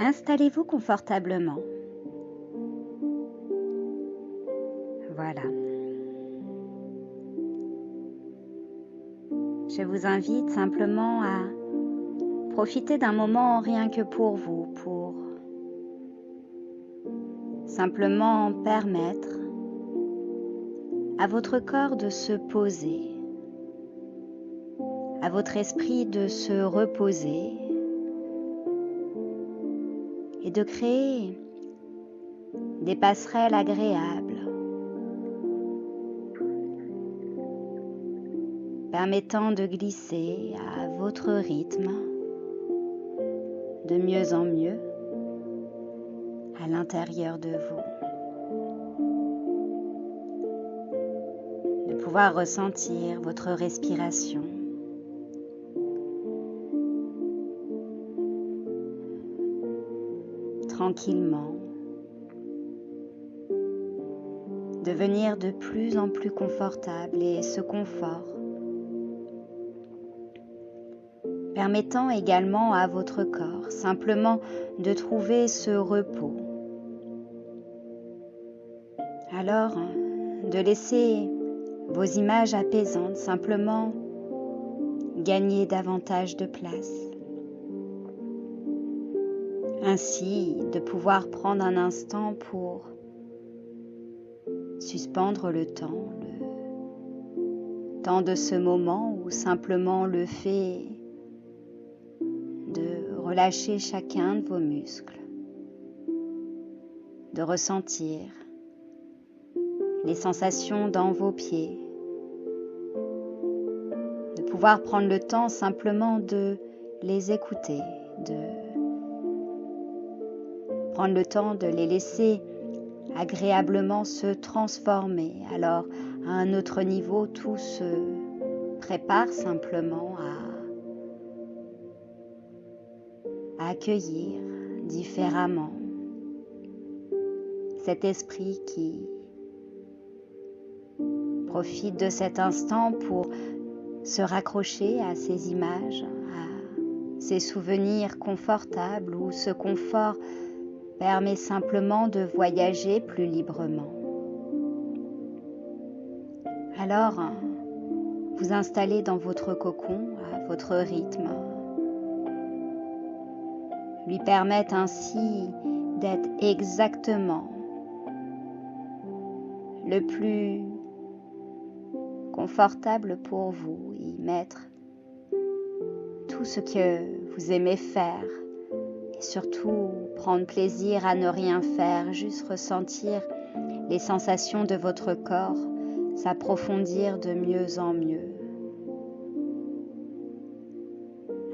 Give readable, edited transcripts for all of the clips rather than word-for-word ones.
Installez-vous confortablement. Voilà. Je vous invite simplement à profiter d'un moment rien que pour vous, pour simplement permettre à votre corps de se poser, à votre esprit de se reposer et de créer des passerelles agréables, permettant de glisser à votre rythme de mieux en mieux à l'intérieur de vous. De pouvoir ressentir votre respiration. Tranquillement. Devenir de plus en plus confortable et ce confort permettant également à votre corps simplement de trouver ce repos. Alors, de laisser vos images apaisantes simplement gagner davantage de place. Ainsi, de pouvoir prendre un instant pour suspendre le temps de ce moment ou simplement le fait de relâcher chacun de vos muscles, de ressentir les sensations dans vos pieds, de pouvoir prendre le temps simplement de les écouter, de prendre le temps de les laisser agréablement se transformer. Alors, à un autre niveau, tout se prépare simplement à accueillir différemment cet esprit qui profite de cet instant pour se raccrocher à ces images, à ces souvenirs confortables où ce confort permet simplement de voyager plus librement. Alors, vous installez dans votre cocon à votre rythme, lui permettre ainsi d'être exactement le plus confortable pour vous, y mettre tout ce que vous aimez faire et surtout prendre plaisir à ne rien faire, juste ressentir les sensations de votre corps s'approfondir de mieux en mieux.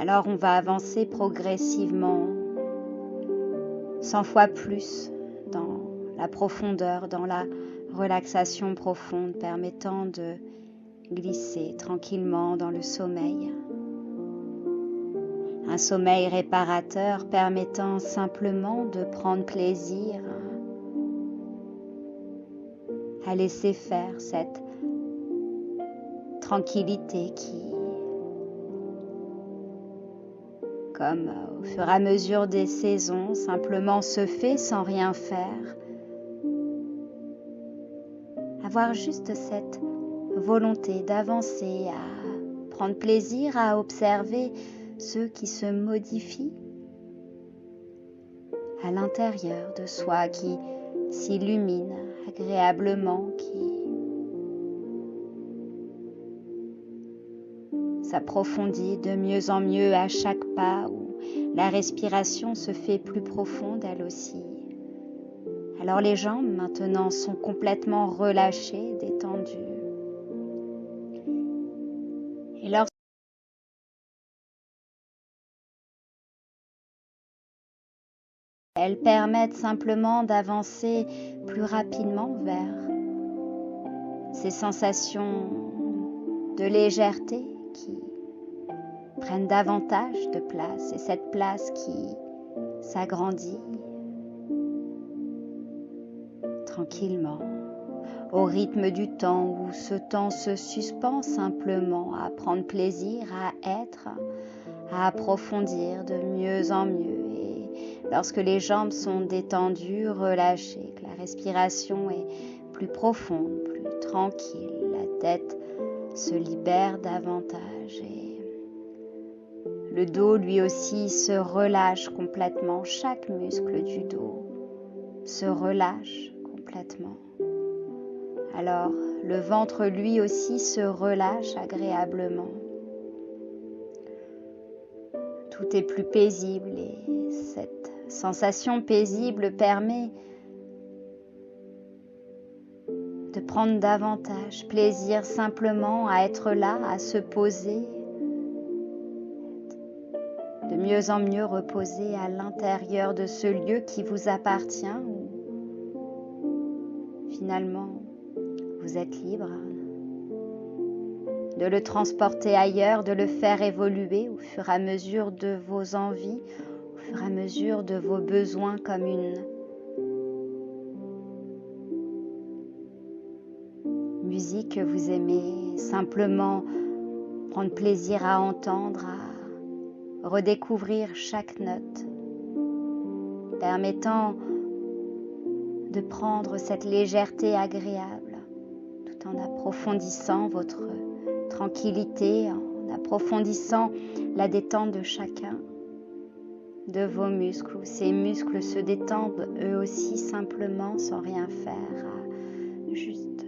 Alors on va avancer progressivement, 100 fois plus dans la profondeur, dans la relaxation profonde, permettant de glisser tranquillement dans le sommeil. Un sommeil réparateur permettant simplement de prendre plaisir à laisser faire cette tranquillité qui, comme au fur et à mesure des saisons, simplement se fait sans rien faire. Avoir juste cette volonté d'avancer, à prendre plaisir à observer ceux qui se modifient à l'intérieur de soi, qui s'illuminent agréablement, qui s'approfondit de mieux en mieux à chaque pas, où la respiration se fait plus profonde elle aussi. Alors les jambes maintenant sont complètement relâchées, détendues. Et lorsque elles permettent simplement d'avancer plus rapidement vers ces sensations de légèreté qui prennent davantage de place et cette place qui s'agrandit tranquillement au rythme du temps où ce temps se suspend simplement à prendre plaisir à être, à approfondir de mieux en mieux et lorsque les jambes sont détendues, relâchées, que la respiration est plus profonde, plus tranquille, la tête se libère davantage et le dos lui aussi se relâche complètement, chaque muscle du dos se relâche complètement. Alors le ventre lui aussi se relâche agréablement. Tout est plus paisible et cette sensation paisible permet de prendre davantage plaisir simplement à être là, à se poser, de mieux en mieux reposer à l'intérieur de ce lieu qui vous appartient où finalement vous êtes libre de le transporter ailleurs, de le faire évoluer au fur et à mesure de vos envies, au fur et à mesure de vos besoins comme une musique que vous aimez simplement prendre plaisir à entendre, à redécouvrir chaque note, permettant de prendre cette légèreté agréable tout en approfondissant votre tranquillité, en approfondissant la détente de chacun de vos muscles, où ces muscles se détendent eux aussi simplement sans rien faire, juste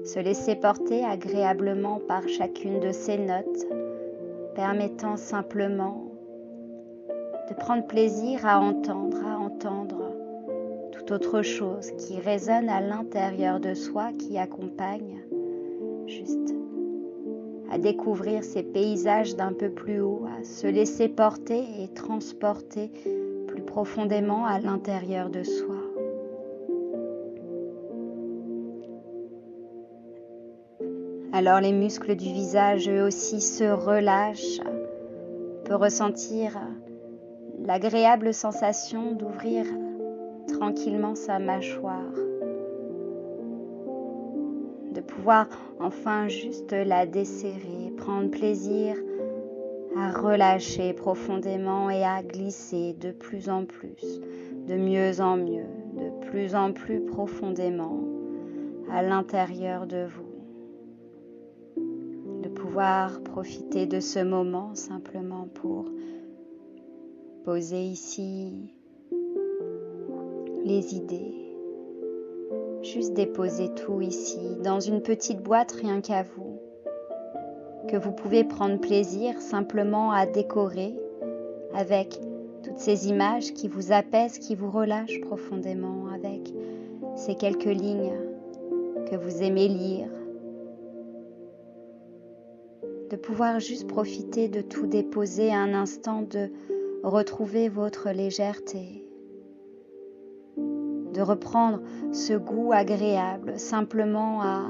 se laisser porter agréablement par chacune de ces notes, permettant simplement de prendre plaisir à entendre toute autre chose qui résonne à l'intérieur de soi, qui accompagne juste à découvrir ces paysages d'un peu plus haut, à se laisser porter et transporter plus profondément à l'intérieur de soi. Alors les muscles du visage eux aussi se relâchent. On peut ressentir l'agréable sensation d'ouvrir tranquillement sa mâchoire, de pouvoir enfin juste la desserrer, prendre plaisir à relâcher profondément et à glisser de plus en plus, de mieux en mieux, de plus en plus profondément à l'intérieur de vous. De pouvoir profiter de ce moment simplement pour poser ici les idées, juste déposer tout ici dans une petite boîte rien qu'à vous, que vous pouvez prendre plaisir simplement à décorer avec toutes ces images qui vous apaisent, qui vous relâchent profondément, avec ces quelques lignes que vous aimez lire, de pouvoir juste profiter de tout déposer un instant, de retrouver votre légèreté, de reprendre ce goût agréable simplement à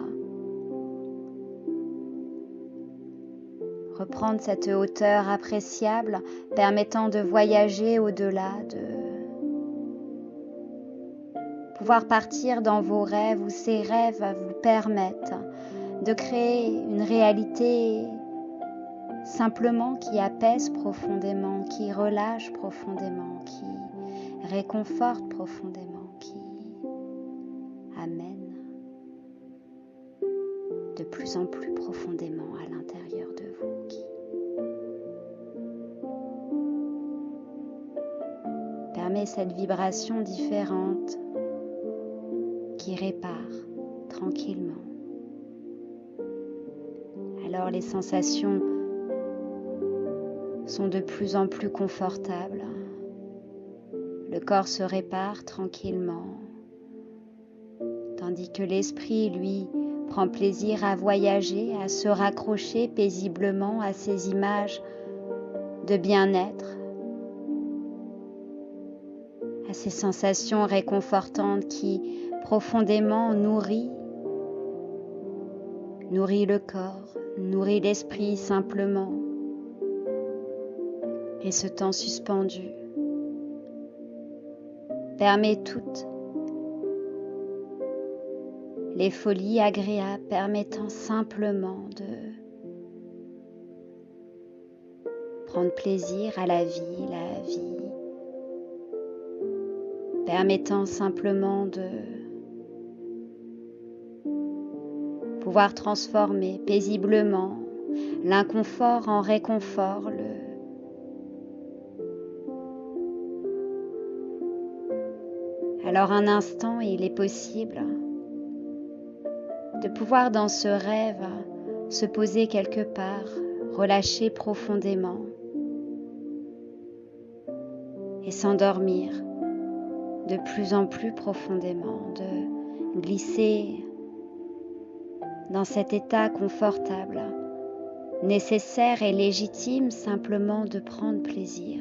reprendre cette hauteur appréciable permettant de voyager au-delà, de pouvoir partir dans vos rêves où ces rêves vous permettent de créer une réalité simplement qui apaise profondément, qui relâche profondément, qui réconforte profondément, qui amène de plus en plus profondément à l'intérieur de vous, qui permet cette vibration différente qui répare tranquillement. Alors les sensations sont de plus en plus confortables. Le corps se répare tranquillement, tandis que l'esprit, lui, prend plaisir à voyager, à se raccrocher paisiblement à ces images de bien-être, à ces sensations réconfortantes qui profondément nourrit le corps, nourrit l'esprit simplement. Et ce temps suspendu permet toutes les folies agréables, permettant simplement de prendre plaisir à la vie permettant simplement de pouvoir transformer paisiblement l'inconfort en réconfort, Alors un instant, il est possible de pouvoir dans ce rêve se poser quelque part, relâcher profondément et s'endormir de plus en plus profondément, de glisser dans cet état confortable, nécessaire et légitime simplement de prendre plaisir.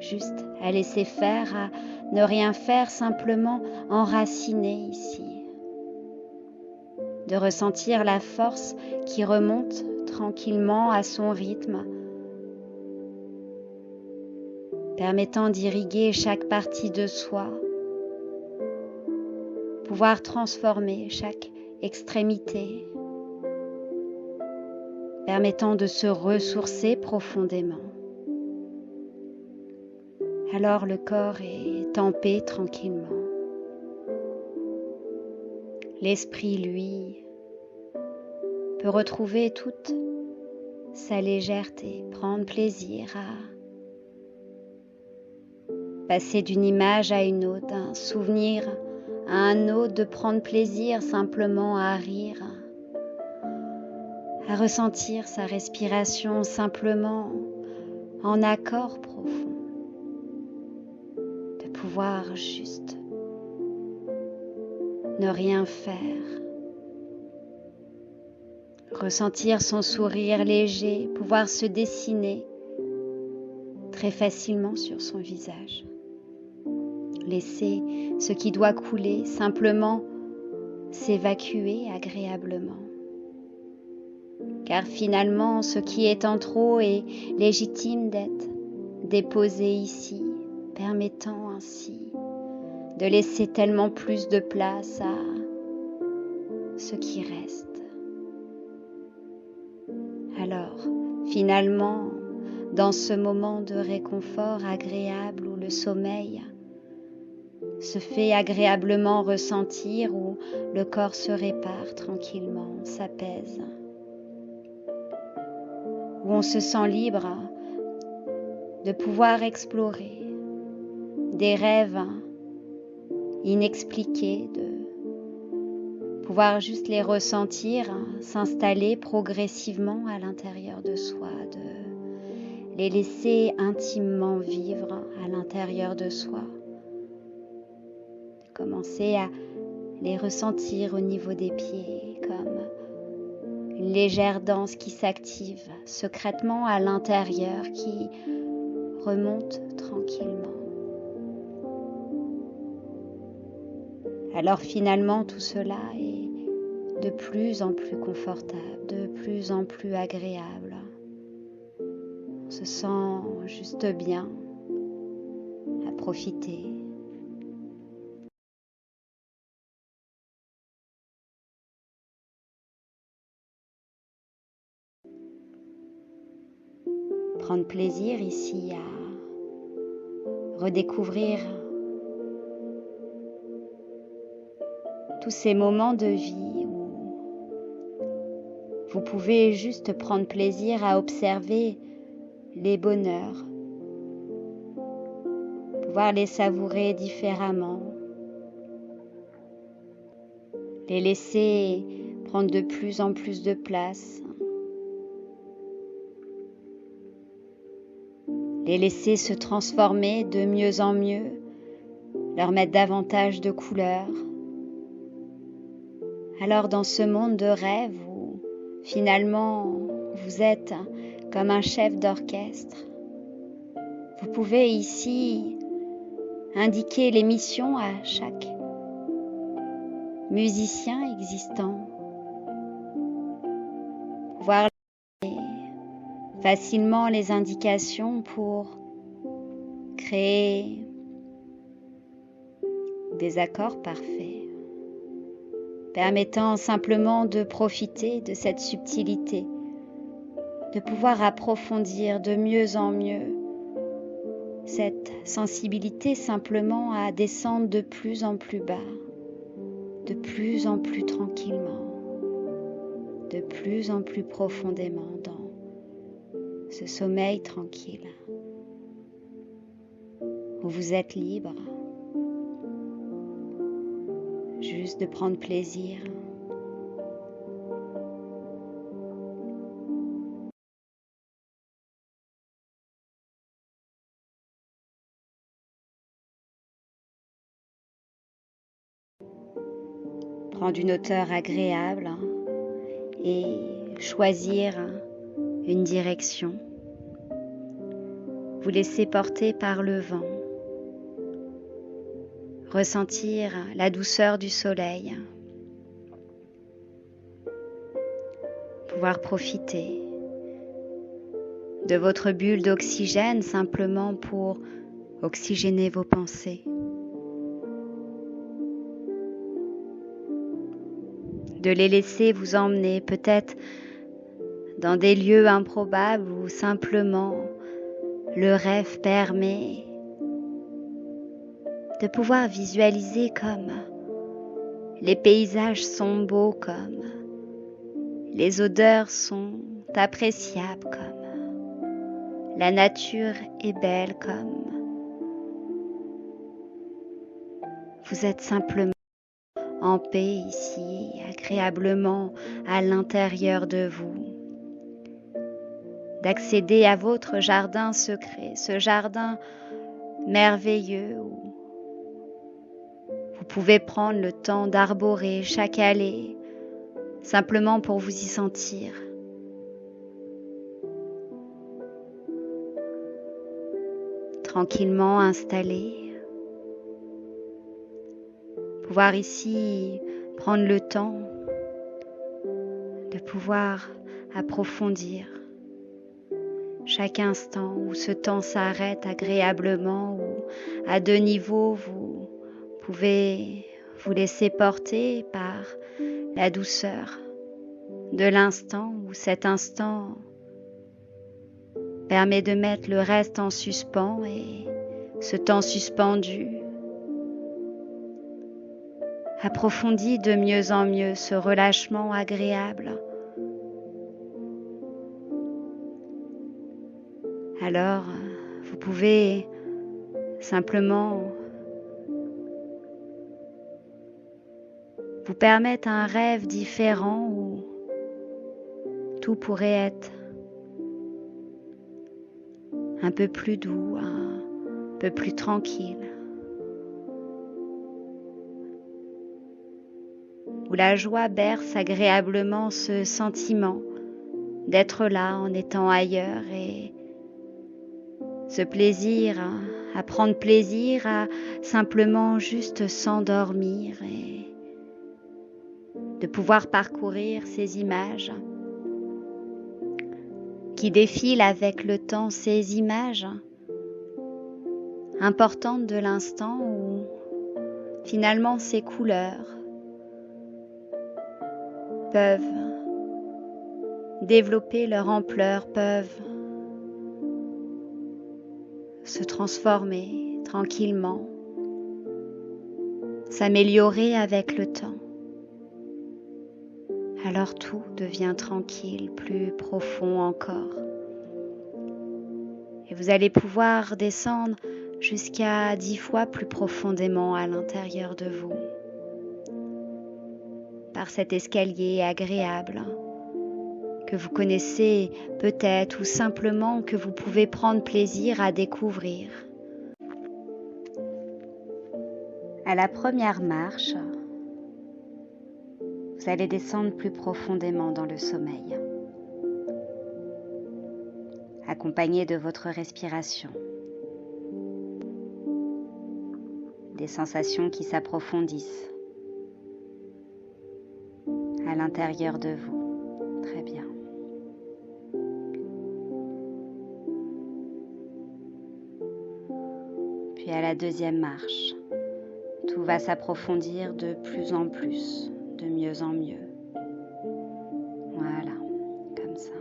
Juste à laisser faire, à ne rien faire, simplement enraciner ici. De ressentir la force qui remonte tranquillement à son rythme, permettant d'irriguer chaque partie de soi, pouvoir transformer chaque extrémité, permettant de se ressourcer profondément. Alors le corps est en paix tranquillement. L'esprit, lui, peut retrouver toute sa légèreté, prendre plaisir à passer d'une image à une autre, d'un souvenir à un autre, de prendre plaisir simplement à rire, à ressentir sa respiration simplement en accord profond, de pouvoir juste ne rien faire, ressentir son sourire léger, pouvoir se dessiner très facilement sur son visage. Laisser ce qui doit couler simplement s'évacuer agréablement. Car finalement, ce qui est en trop est légitime d'être déposé ici, permettant ainsi de laisser tellement plus de place à ce qui reste. Alors, finalement, dans ce moment de réconfort agréable où le sommeil se fait agréablement ressentir, où le corps se répare tranquillement, s'apaise, où on se sent libre de pouvoir explorer des rêves inexpliqués, de pouvoir juste les ressentir, s'installer progressivement à l'intérieur de soi, de les laisser intimement vivre à l'intérieur de soi, de commencer à les ressentir au niveau des pieds comme une légère danse qui s'active secrètement à l'intérieur, qui remonte tranquillement. Alors finalement, tout cela est de plus en plus confortable, de plus en plus agréable. On se sent juste bien à profiter. Prendre plaisir ici à redécouvrir tous ces moments de vie où vous pouvez juste prendre plaisir à observer les bonheurs, pouvoir les savourer différemment, les laisser prendre de plus en plus de place, les laisser se transformer de mieux en mieux, leur mettre davantage de couleurs. Alors dans ce monde de rêve où finalement vous êtes comme un chef d'orchestre, vous pouvez ici indiquer les missions à chaque musicien existant, voir facilement les indications pour créer des accords parfaits, permettant simplement de profiter de cette subtilité, de pouvoir approfondir de mieux en mieux cette sensibilité simplement à descendre de plus en plus bas, de plus en plus tranquillement, de plus en plus profondément dans ce sommeil tranquille, où vous êtes libre, juste de prendre plaisir. Prendre une hauteur agréable et choisir une direction. Vous laisser porter par le vent. Ressentir la douceur du soleil. Pouvoir profiter de votre bulle d'oxygène simplement pour oxygéner vos pensées. De les laisser vous emmener peut-être dans des lieux improbables où simplement le rêve permet de pouvoir visualiser comme les paysages sont beaux, comme les odeurs sont appréciables, comme la nature est belle, comme vous êtes simplement en paix ici, agréablement à l'intérieur de vous. D'accéder à votre jardin secret, ce jardin merveilleux où vous pouvez prendre le temps d'arborer chaque allée, simplement pour vous y sentir. Tranquillement installé. Pouvoir ici prendre le temps de pouvoir approfondir chaque instant où ce temps s'arrête agréablement, où à deux niveaux vous pouvez vous laisser porter par la douceur de l'instant, où cet instant permet de mettre le reste en suspens et ce temps suspendu approfondit de mieux en mieux ce relâchement agréable. Alors, vous pouvez simplement vous permettre un rêve différent où tout pourrait être un peu plus doux, un peu plus tranquille. Où la joie berce agréablement ce sentiment d'être là en étant ailleurs et ce plaisir à prendre plaisir à simplement juste s'endormir et de pouvoir parcourir ces images qui défilent avec le temps, ces images importantes de l'instant où finalement ces couleurs peuvent développer leur ampleur, peuvent se transformer tranquillement, s'améliorer avec le temps. Alors tout devient tranquille, plus profond encore. Et vous allez pouvoir descendre jusqu'à 10 fois plus profondément à l'intérieur de vous, par cet escalier agréable que vous connaissez peut-être ou simplement que vous pouvez prendre plaisir à découvrir. À la première marche, vous allez descendre plus profondément dans le sommeil, accompagné de votre respiration, des sensations qui s'approfondissent à l'intérieur de vous. Très bien. Puis à la deuxième marche, tout va s'approfondir de plus en plus, de mieux en mieux. Voilà, comme ça.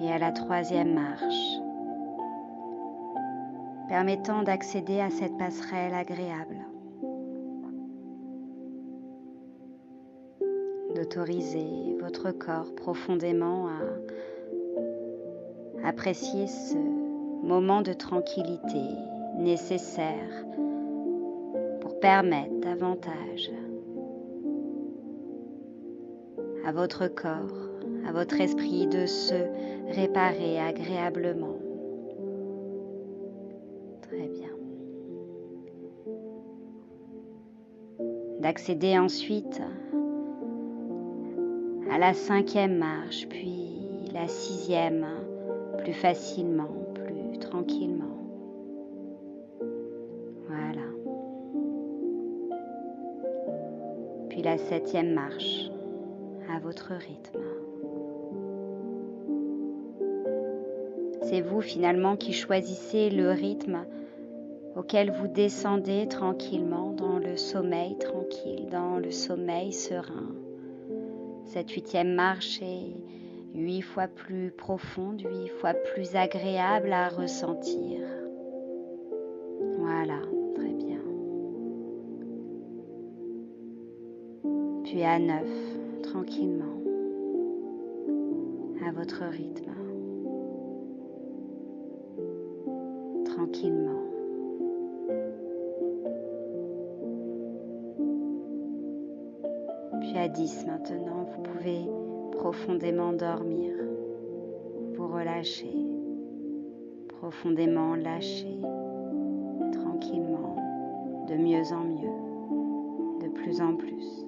et à la 3e marche, permettant d'accéder à cette passerelle agréable, d'autoriser votre corps profondément à apprécier ce moment de tranquillité nécessaire pour permettre davantage à votre corps, à votre esprit de se réparer agréablement. Très bien. D'accéder ensuite à la 5e marche, puis la 6e, plus facilement, plus tranquillement. Voilà. Puis la 7e marche, à votre rythme. C'est vous finalement qui choisissez le rythme auquel vous descendez tranquillement dans le sommeil tranquille, dans le sommeil serein. Cette 8e marche est 8 fois plus profonde, 8 fois plus agréable à ressentir. Voilà, très bien. Puis à 9, tranquillement, à votre rythme. Tranquillement. Puis à 10 maintenant, vous pouvez profondément dormir, vous relâcher, profondément lâcher, tranquillement, de mieux en mieux, de plus en plus.